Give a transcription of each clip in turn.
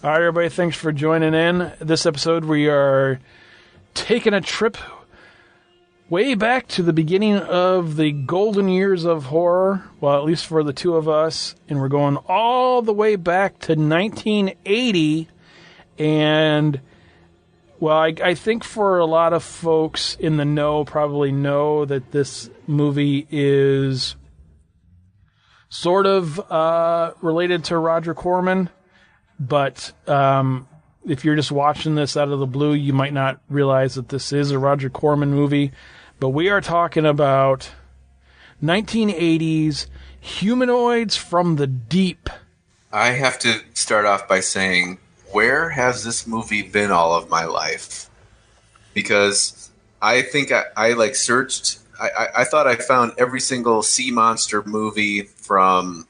All right, everybody, thanks for joining in. This episode, we are taking a trip way back to the beginning of the golden years of horror, well, at least for the two of us, and we're going all the way back to 1980, and, well, I think for a lot of folks in the know probably know that this movie is sort of related to Roger Corman. But if you're just watching this out of the blue, you might not realize that this is a Roger Corman movie. But we are talking about 1980s Humanoids from the Deep. I have to start off by saying, where has this movie been all of my life? Because I think I searched. I thought I found every single sea monster movie from,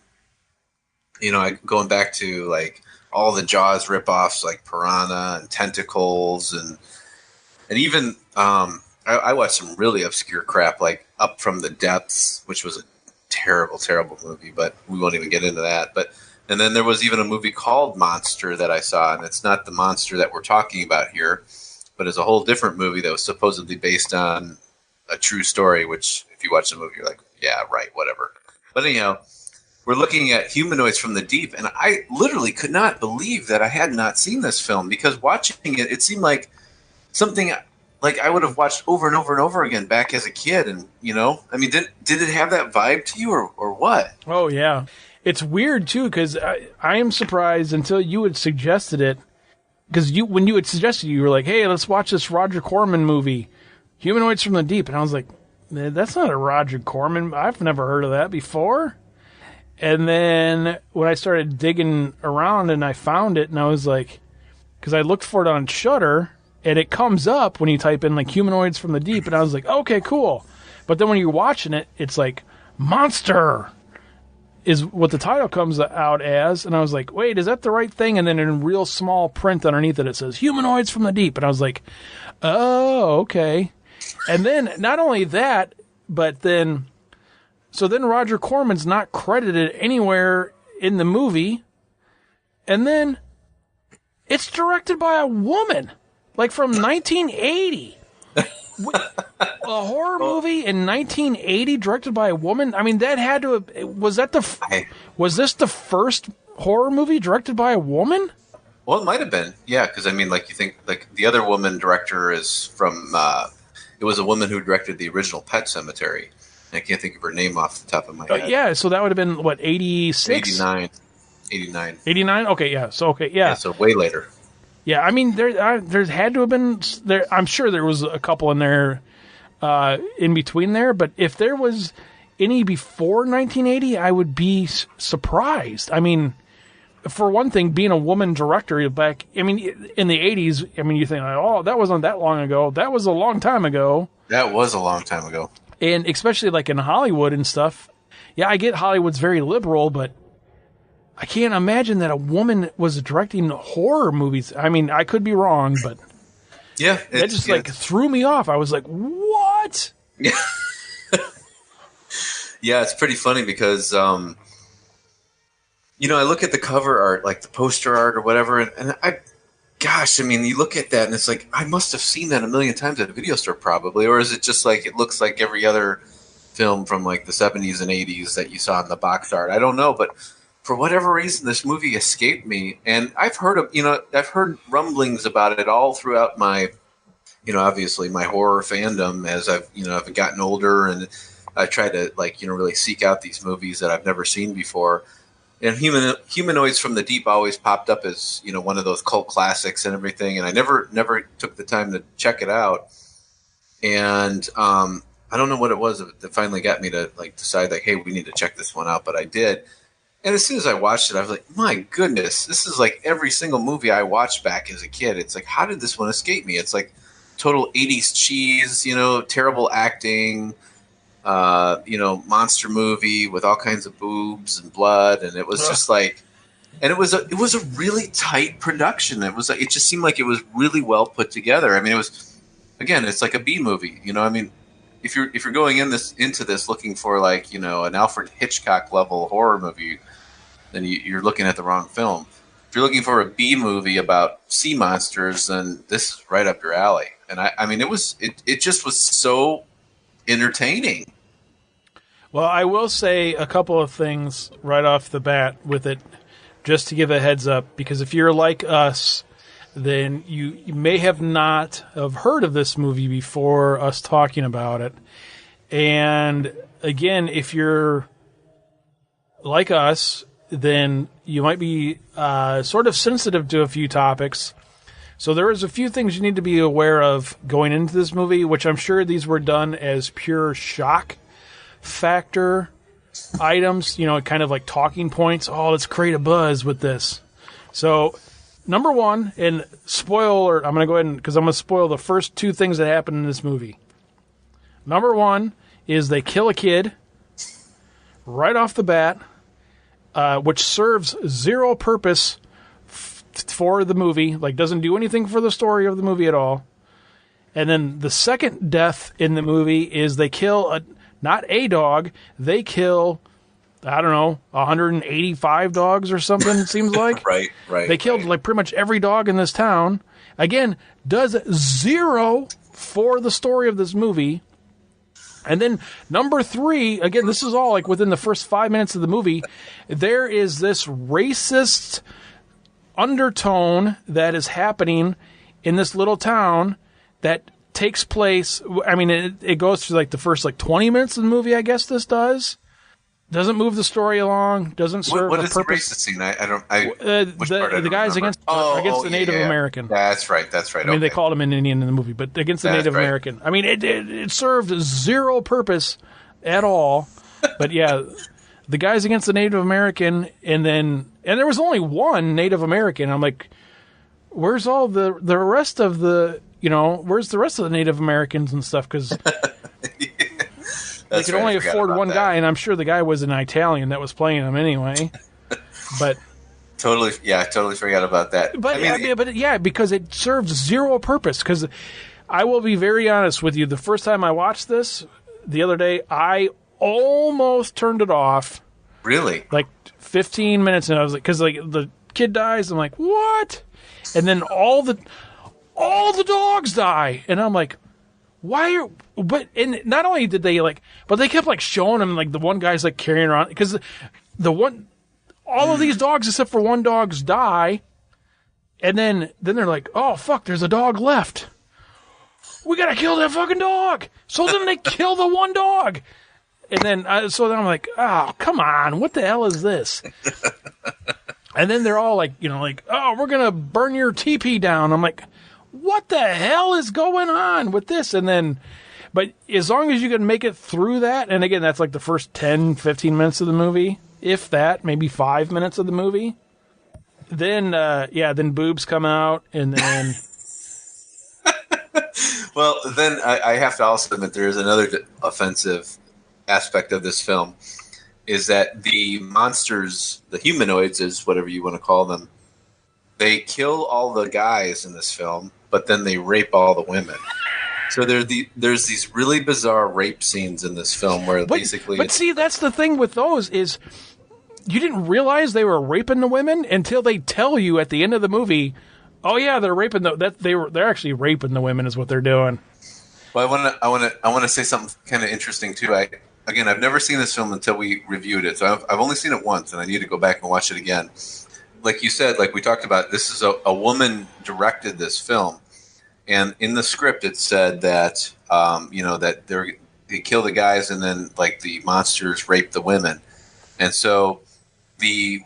going back to like all the Jaws ripoffs like Piranha and Tentacles and even I watched some really obscure crap like Up From the Depths, which was a terrible, terrible movie, but we won't even get into that. And then there was even a movie called Monster that I saw, and it's not the monster that we're talking about here, but it's a whole different movie that was supposedly based on a true story, which if you watch the movie, you're like, yeah, right, whatever. But anyhow, we're looking at Humanoids from the Deep, and I literally could not believe that I had not seen this film, because watching it, it seemed like something like I would have watched over and over and over again back as a kid. And, I mean, did it have that vibe to you or what? Oh, yeah. It's weird, too, because I am surprised until you had suggested it, because when you had suggested it, you were like, hey, let's watch this Roger Corman movie, Humanoids from the Deep. And I was like, that's not a Roger Corman. I've never heard of that before. And then when I started digging around and I found it, and I was like, because I looked for it on Shudder, and it comes up when you type in like Humanoids from the Deep, and I was like, okay, cool. But then when you're watching it, it's like Monster is what the title comes out as, and I was like, wait, is that the right thing? And then in real small print underneath it, it says Humanoids from the Deep, and I was like, oh, okay. And then not only that, but then. So then Roger Corman's not credited anywhere in the movie. And then it's directed by a woman, like from 1980. A horror movie in 1980 directed by a woman? I mean, that had to have, was this the first horror movie directed by a woman? Well, it might have been. Yeah, because I mean, like you think like the other woman director is from it was a woman who directed the original Pet Sematary. I can't think of her name off the top of my head. Yeah, so that would have been, what, 86? 89. 89? Okay, yeah. So, okay, yeah. So way later. Yeah, I mean, there had to have been, I'm sure there was a couple in there, in between there, but if there was any before 1980, I would be surprised. I mean, for one thing, being a woman director back, I mean, in the 80s, I mean, you think, oh, that wasn't that long ago. That was a long time ago. That was a long time ago. And especially like in Hollywood and stuff. Yeah, I get Hollywood's very liberal, but I can't imagine that a woman was directing horror movies. I mean, I could be wrong, but yeah, that just threw me off. I was like, what? Yeah, yeah, it's pretty funny because, I look at the cover art, like the poster art or whatever, and gosh, I mean, you look at that and it's like, I must have seen that a million times at a video store probably. Or is it just like, it looks like every other film from like the 70s and 80s that you saw in the box art? I don't know. But for whatever reason, this movie escaped me. And I've heard rumblings about it all throughout my, obviously my horror fandom as I've gotten older, and I try to really seek out these movies that I've never seen before. And Humanoids from the Deep always popped up as, one of those cult classics and everything. And I never took the time to check it out. And I don't know what it was that finally got me to decide hey, we need to check this one out. But I did. And as soon as I watched it, I was like, my goodness, this is like every single movie I watched back as a kid. It's like, how did this one escape me? It's like total 80s cheese, terrible acting. Monster movie with all kinds of boobs and blood, and it was just like, and it was a really tight production. It just seemed like it was really well put together. I mean, it was, again, it's like a B movie. I mean, if you're going into this looking for an Alfred Hitchcock level horror movie, then you're looking at the wrong film. you're looking for a B movie about sea monsters, then this is right up your alley. And I mean, it just was so entertaining. Well, I will say a couple of things right off the bat with it, just to give a heads up, because if you're like us, then you may have not have heard of this movie before us talking about it. And again, if you're like us, then you might be sort of sensitive to a few topics. So there is a few things you need to be aware of going into this movie, which I'm sure these were done as pure shock factor items, kind of like talking points. Oh, let's create a buzz with this. So, number one, and spoiler, I'm going to go ahead because I'm going to spoil the first two things that happen in this movie. Number one is they kill a kid right off the bat, which serves zero purpose for the movie, like doesn't do anything for the story of the movie at all. And then the second death in the movie is they kill not a dog, they kill, I don't know, 185 dogs or something, it seems like. Right. They killed like pretty much every dog in this town. Again, does zero for the story of this movie. And then number three, again, this is all like within the first 5 minutes of the movie, there is this racist undertone that is happening in this little town that takes place. I mean, it goes through like the first like 20 minutes of the movie, I guess this does. Doesn't move the story along, doesn't serve what a is purpose. The racist scene? I don't. The guys against the Native American. That's right. I mean, they called him an Indian in the movie, but against the Native American. I mean, it served zero purpose at all. But yeah, the guys against the Native American, and there was only one Native American. I'm like, where's all the rest of the, where's the rest of the Native Americans and stuff? Because they could only afford one guy, and I'm sure the guy was an Italian that was playing him anyway. But totally forgot about that. But because it served zero purpose. Because I will be very honest with you, the first time I watched this the other day, I almost turned it off. Really? Like 15 minutes, and I was like, because like the kid dies, I'm like, what? And then all the dogs die, and I'm like, and not only did they but they kept like showing him like the one guy's like carrying around, because all of these dogs except for one dogs die, and then they're like, oh fuck, there's a dog left. We gotta kill that fucking dog. So then they kill the one dog. And then, I'm like, oh, come on, what the hell is this? And then they're all like, oh, we're going to burn your teepee down. I'm like, what the hell is going on with this? And then, but as long as you can make it through that, and again, that's like the first 10, 15 minutes of the movie, if that, maybe 5 minutes of the movie, then, then boobs come out, and then... Well, then I have to also admit there is another offensive aspect of this film, is that the monsters, the humanoids is whatever you want to call them, they kill all the guys in this film, but then they rape all the women. So there's these really bizarre rape scenes in this film where basically... But see, that's the thing with those is you didn't realize they were raping the women until they tell you at the end of the movie, oh yeah, they're raping they're actually raping the women is what they're doing. Well, I want to say something kind of interesting too. I've never seen this film until we reviewed it. So I've only seen it once, and I need to go back and watch it again. Like you said, like we talked about, this is a woman directed this film, and in the script it said that that they kill the guys and then like the monsters rape the women, and so the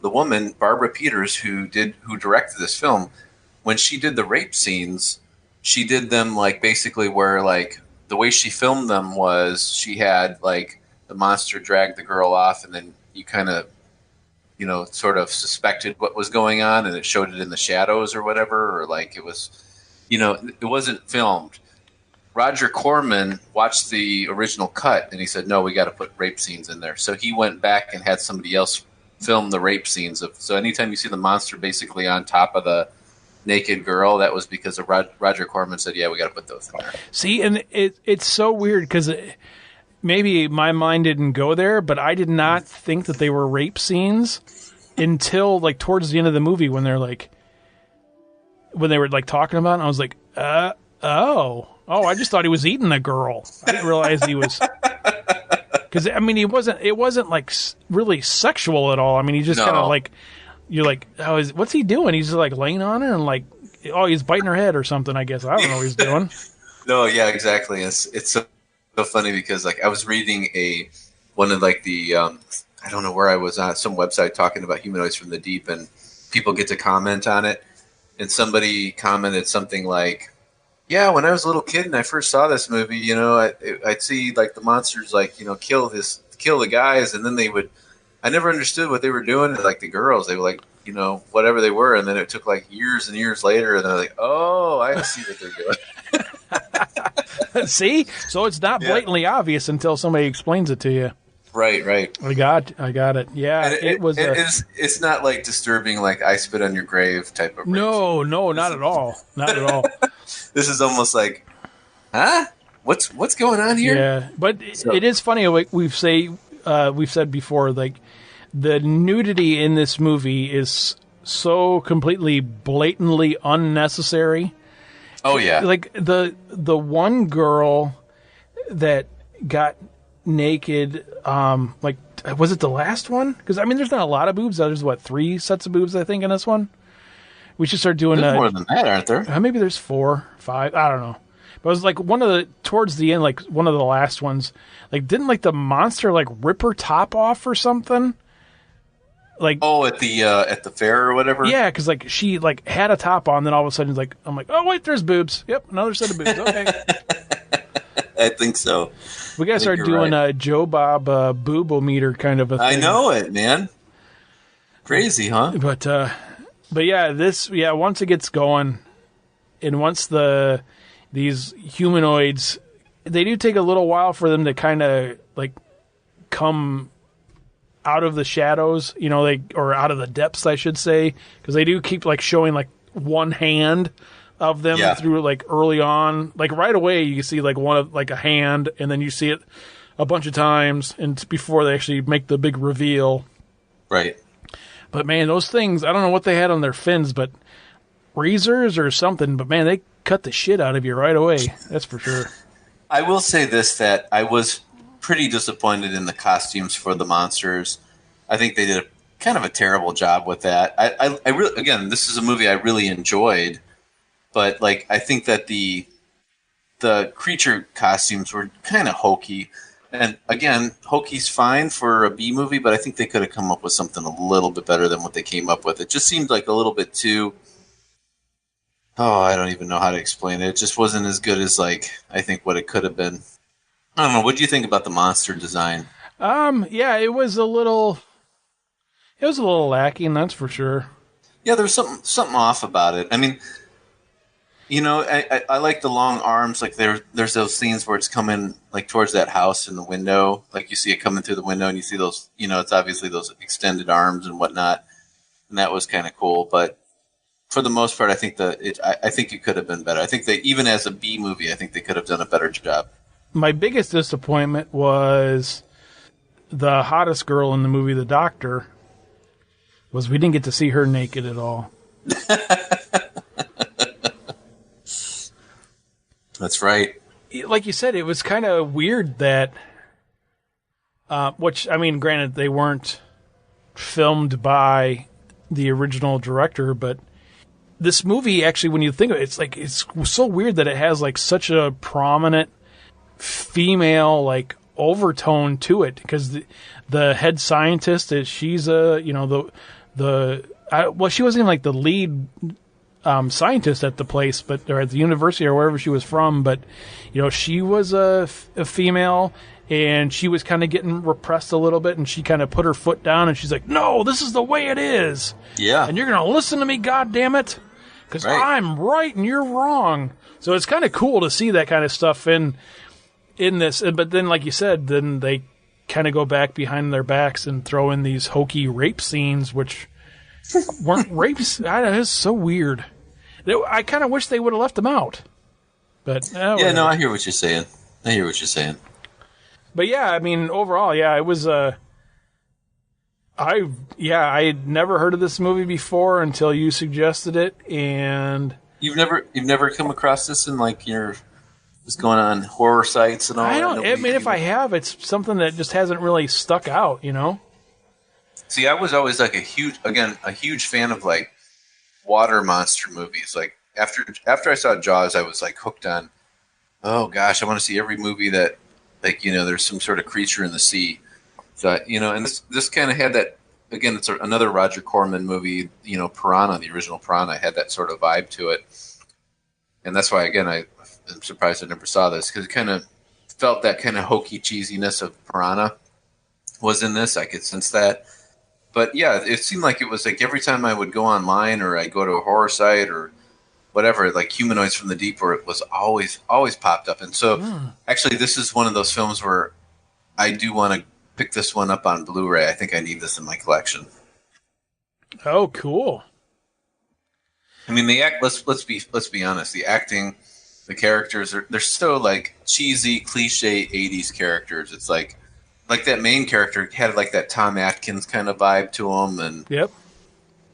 woman Barbara Peters who directed this film, when she did the rape scenes, she did them like basically where like the way she filmed them was she had like the monster drag the girl off, and then you kind of, sort of suspected what was going on, and it showed it in the shadows or whatever, or like it was, it wasn't filmed. Roger Corman watched the original cut, and he said, no, we got to put rape scenes in there. So he went back and had somebody else film the rape scenes. So anytime you see the monster basically on top of the naked girl, that was because of Roger Corman said, yeah, we got to put those in there. See, and it's so weird because maybe my mind didn't go there, but I did not think that they were rape scenes until like towards the end of the movie when they're like, when they were like talking about it, and I was like, oh, I just thought he was eating a girl. I didn't realize he was, because I mean, it wasn't like really sexual at all. I mean, he just kind of like, you're like, what's he doing? He's just like laying on her and like, he's biting her head or something, I guess. I don't know what he's doing. No, yeah, exactly. It's so funny because like I was reading one of like the I don't know where I was on some website talking about Humanoids from the Deep, and people get to comment on it, and somebody commented something like, yeah, when I was a little kid and I first saw this movie, you know, I'd see like the monsters like, you know, kill the guys, and then I never understood what they were doing. Like the girls, they were like, you know, whatever they were, and then it took like years and years later, and they're like, oh, I see what they're doing. See? So it's not blatantly obvious until somebody explains it to you. Right. I got it. Yeah, and it's not like disturbing, like I spit on your grave type of. No, not at all. Not at all. This is almost like, huh? What's going on here? Yeah, but it is funny. Like we've said before, like the nudity in this movie is so completely blatantly unnecessary. Oh yeah. Like the one girl that got naked, like was it the last one? Because I mean, there's not a lot of boobs. There's 3 sets of boobs I think in this one. We should start doing more than that, aren't there? Maybe there's 4, 5. I don't know. But it was like towards the end, like one of the last ones. Like didn't like the monster like rip her top off or something? Like at the fair or whatever. Yeah, because like she like had a top on, then all of a sudden like I'm like, oh wait, there's boobs. Yep, another set of boobs. Okay. I think so. We gotta start doing a Joe Bob boobometer kind of a thing. I know it, man. Crazy, huh? But yeah, once it gets going, and once these humanoids, they do take a little while for them to kind of like come out of the shadows, you know, or out of the depths, I should say, because they do keep like showing like one hand of them through like early on, like right away you see like one of like a hand, and then you see it a bunch of times, and it's before they actually make the big reveal. Right. But man, those things, I don't know what they had on their fins, but razors or something, but man, they cut the shit out of you right away. That's for sure. I will say this, that I was pretty disappointed in the costumes for the monsters. I think they did kind of a terrible job with that. I really, again, this is a movie I really enjoyed, but like I think that the creature costumes were kind of hokey. And again, hokey's fine for a B movie, but I think they could have come up with something a little bit better than what they came up with. It just seemed like a little bit too. Oh, I don't even know how to explain it. It just wasn't as good as like I think what it could have been. I don't know. What do you think about the monster design? Yeah, it was a little lacking, that's for sure. Yeah, there's something off about it. I mean, you know, I like the long arms. Like there's those scenes where it's coming like towards that house in the window. Like you see it coming through the window, and you see those. You know, it's obviously those extended arms and whatnot, and that was kind of cool. But for the most part, I think I think it could have been better. I think they, even as a B movie, I think they could have done a better job. My biggest disappointment was the hottest girl in the movie, The Doctor, was we didn't get to see her naked at all. That's right. Like you said, it was kind of weird that, which, I mean, granted, they weren't filmed by the original director, but this movie, actually, when you think of it, it's like, it's so weird that it has like such a prominent female like overtone to it, because the head scientist she's she wasn't even like the lead scientist at the place, but or at the university or wherever she was from, but you know, she was a female, and she was kind of getting repressed a little bit, and she kind of put her foot down, and she's like, no, this is the way it is, and you're gonna listen to me, god damn it, because I'm right and you're wrong. So it's kind of cool to see that kind of stuff in this, but then like you said, then they kind of go back behind their backs and throw in these hokey rape scenes, which weren't rapes. It's so weird. I kind of wish they would have left them out. But yeah, no, I hear what you're saying. But yeah, I mean, overall, yeah, it was. I had never heard of this movie before until you suggested it, and You've never come across this in like your just going on horror sites and all I that. don't. I mean, if I have, it's something that just hasn't really stuck out, you know. See, I was always like a huge fan of like water monster movies. Like after I saw Jaws, I was like hooked on. Oh gosh, I want to see every movie that like there's some sort of creature in the sea. So and this kind of had that. Again, it's another Roger Corman movie. Piranha, the original Piranha, had that sort of vibe to it, and that's why again I'm surprised I never saw this because it kind of felt that kind of hokey cheesiness of Piranha was in this. I could sense that. But yeah, it seemed like it was like every time I would go online or I go to a horror site or whatever, like Humanoids from the Deep, where it was always popped up. And so actually this is one of those films where I do want to pick this one up on Blu-ray. I think I need this in my collection. Oh, cool. I mean, let's be honest. The acting, the characters they're so like cheesy, cliche 80s characters. It's like that main character had like that Tom Atkins kind of vibe to him, and Yep.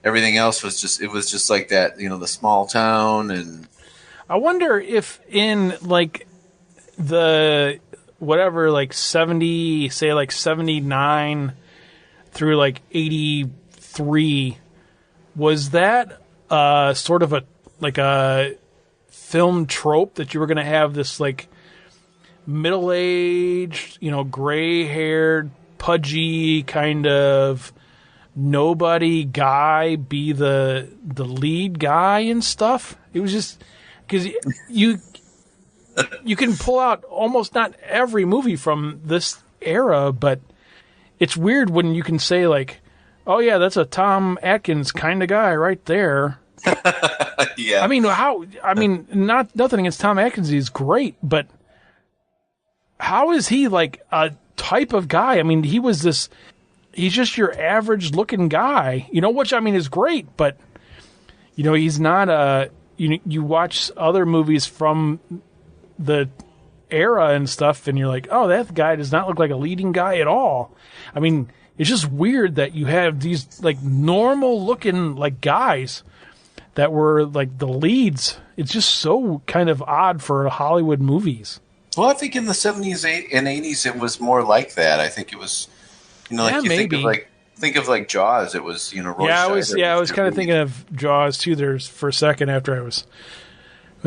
everything else was just like that, the small town. And I wonder if in like the whatever, like 70, say like 79 through like 83, was that sort of a film trope that you were going to have this like middle-aged, gray-haired, pudgy kind of nobody guy be the lead guy and stuff? It was just because you can pull out almost not every movie from this era, but it's weird when you can say like, oh yeah, that's a Tom Atkins kind of guy right there. yeah. I mean, nothing against Tom Atkins. He's great, but how is he like a type of guy? I mean, he's just your average looking guy, which I mean is great, but he's not you watch other movies from the era and stuff, and you're like, oh, that guy does not look like a leading guy at all. I mean, it's just weird that you have these like normal looking like guys that were like the leads. It's just so kind of odd for Hollywood movies. Well, I think in the 70s and 80s it was more like that. I think it was, like you maybe. think of like Jaws. It was, Roy I Scheider was kind of thinking of Jaws too. There's for a second after I was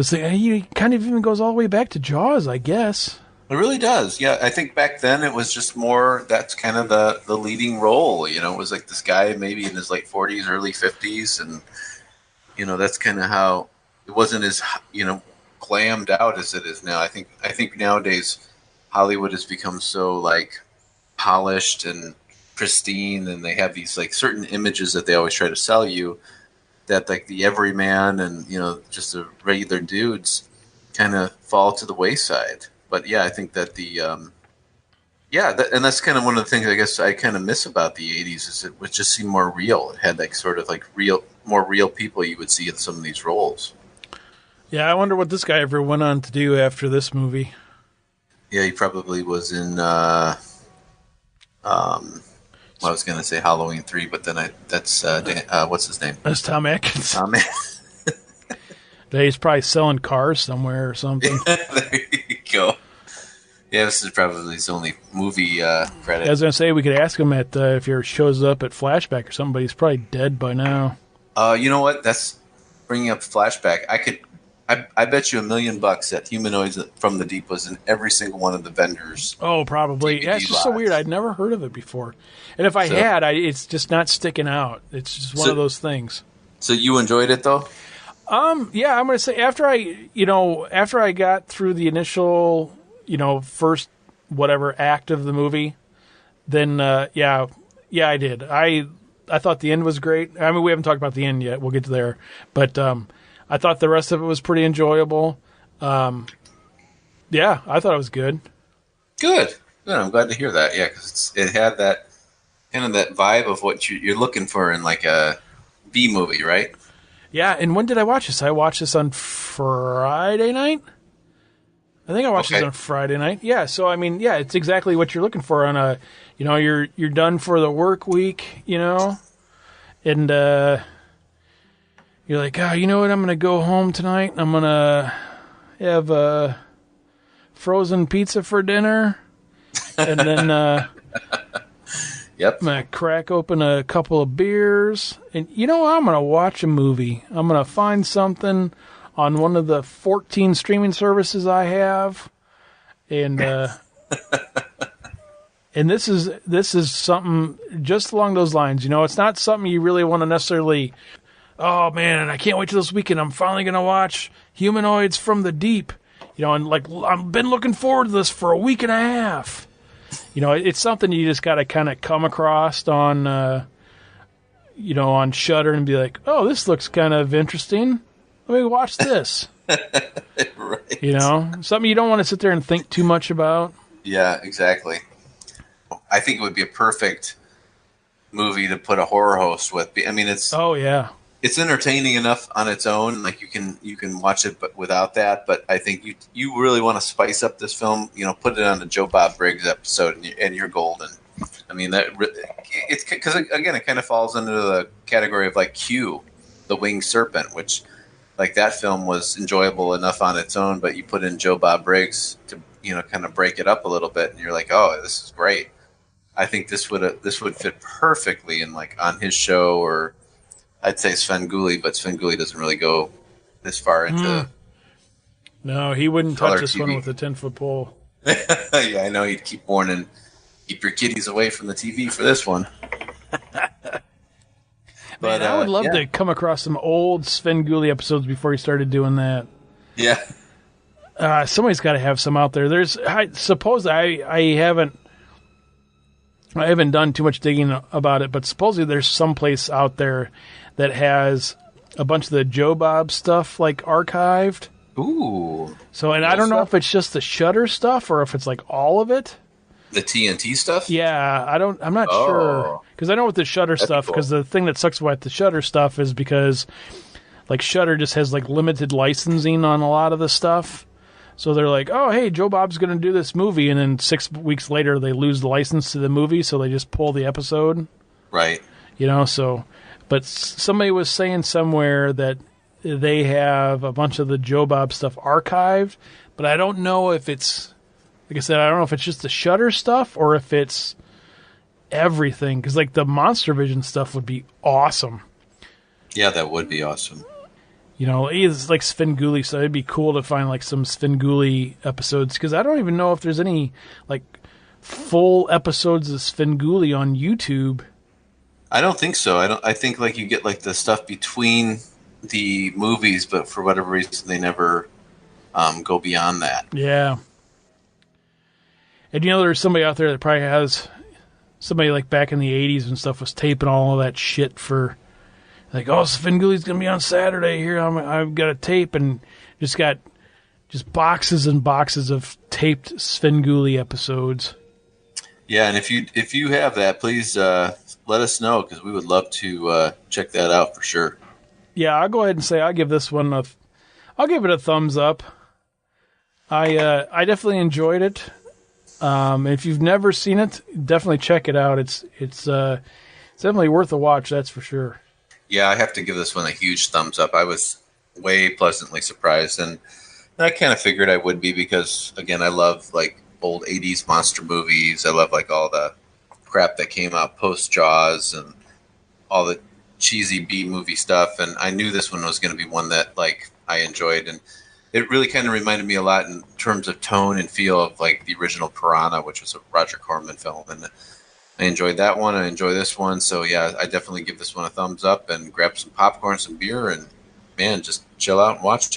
thinking, he kind of even goes all the way back to Jaws, I guess. It really does. Yeah, I think back then it was just more, that's kind of the leading role. It was like this guy maybe in his late 40s, early 50s, and that's kind of how it wasn't as glammed out as it is now. I think nowadays Hollywood has become so like polished and pristine, and they have these like certain images that they always try to sell you, that like the everyman and just the regular dudes kind of fall to the wayside. But yeah, I think that and that's kind of one of the things I guess I kind of miss about the 80s is it would just seem more real. It had like sort of like more real people you would see in some of these roles. Yeah, I wonder what this guy ever went on to do after this movie. Yeah, he probably was in I was going to say Halloween 3, but then that's what's his name? That's Tom Atkins. Tom Atkins. He's probably selling cars somewhere or something. There you go. Yeah, this is probably his only movie credit. I was going to say, we could ask him if he ever shows up at Flashback or something, but he's probably dead by now. You know what? That's bringing up Flashback. I bet you $1 million that Humanoids from the Deep was in every single one of the vendors. Oh, probably. DVD yeah, it's just so weird. I'd never heard of it before. And if I had, it's just not sticking out. It's just one of those things. So you enjoyed it, though? Yeah, I'm going to say after I got through the initial, first whatever act of the movie, then yeah, I did. I thought the end was great. I mean, we haven't talked about the end yet. We'll get to there, but I thought the rest of it was pretty enjoyable. Yeah, I thought it was good. Good. I'm glad to hear that. Yeah, because it had that kind of that vibe of what you're looking for in like a B movie, right? Yeah, and when did I watch this? I watched this on Friday night. I think I watched this on a Friday night. Yeah, so I mean, yeah, it's exactly what you're looking for on a, you're done for the work week, and you're like, you know what? I'm gonna go home tonight. And I'm gonna have frozen pizza for dinner, and then Yep. I'm gonna crack open a couple of beers, and I'm gonna watch a movie. I'm gonna find something on one of the 14 streaming services I have, and and this is something just along those lines. It's not something you really want to necessarily. Oh man, I can't wait till this weekend. I'm finally gonna watch Humanoids From The Deep. And like I've been looking forward to this for a week and a half. It's something you just got to kind of come across on, on Shudder and be like, oh, this looks kind of interesting. Let me watch this. Right. Something you don't want to sit there and think too much about. Yeah, exactly. I think it would be a perfect movie to put a horror host with. I mean, it's entertaining enough on its own. Like you can watch it, but without that. But I think you really want to spice up this film. Put it on the Joe Bob Briggs episode, and you're golden. I mean it's because again, it kind of falls under the category of like Q, the Winged Serpent, which like that film was enjoyable enough on its own, but you put in Joe Bob Briggs to kind of break it up a little bit, and you're like, oh, this is great. I think this would fit perfectly in like on his show, or I'd say Svengoolie, but Svengoolie doesn't really go this far into. No, he wouldn't touch this one with a 10-foot pole. Yeah, I know he'd keep warning, keep your kiddies away from the TV for this one. Man, I would love to come across some old Svengoolie episodes before he started doing that. Yeah. Somebody's got to have some out there. I suppose I haven't done too much digging about it, but supposedly there's some place out there that has a bunch of the Joe Bob stuff like archived. Ooh. So, and I don't know if it's just the Shudder stuff or if it's like all of it. The TNT stuff? Yeah, I'm not sure. Because I know with the Shudder stuff, because the thing that sucks about the Shudder stuff is because like Shudder just has like limited licensing on a lot of the stuff. So they're like, oh, hey, Joe Bob's going to do this movie. And then 6 weeks later, they lose the license to the movie. So they just pull the episode. Right. But somebody was saying somewhere that they have a bunch of the Joe Bob stuff archived. But I don't know if it's, like I said, I don't know if it's just the Shudder stuff or if it's everything. Because like the Monster Vision stuff would be awesome. Yeah, that would be awesome. It's like Svengoolie, so it'd be cool to find like some Svengoolie episodes because I don't even know if there's any like full episodes of Svengoolie on YouTube. I don't think so. I think like you get like the stuff between the movies, but for whatever reason they never go beyond that. Yeah. And there's somebody out there that probably has somebody like back in the 80s and stuff was taping all of that shit for. Like, oh, Svengoolie's going to be on Saturday here. I've got a tape and just got boxes and boxes of taped Svengoolie episodes. Yeah, and if you have that, please let us know because we would love to check that out for sure. Yeah, I'll go ahead and say I'll give this one I'll give it a thumbs up. I definitely enjoyed it. If you've never seen it, definitely check it out. It's definitely worth a watch, that's for sure. Yeah, I have to give this one a huge thumbs up. I was way pleasantly surprised, and I kind of figured I would be because, again, I love like old 80s monster movies. I love like all the crap that came out post Jaws and all the cheesy B movie stuff, and I knew this one was going to be one that like I enjoyed, and it really kind of reminded me a lot in terms of tone and feel of like the original Piranha, which was a Roger Corman film, and I enjoyed that one. I enjoy this one. So, yeah, I definitely give this one a thumbs up and grab some popcorn, some beer, and, man, just chill out and watch it.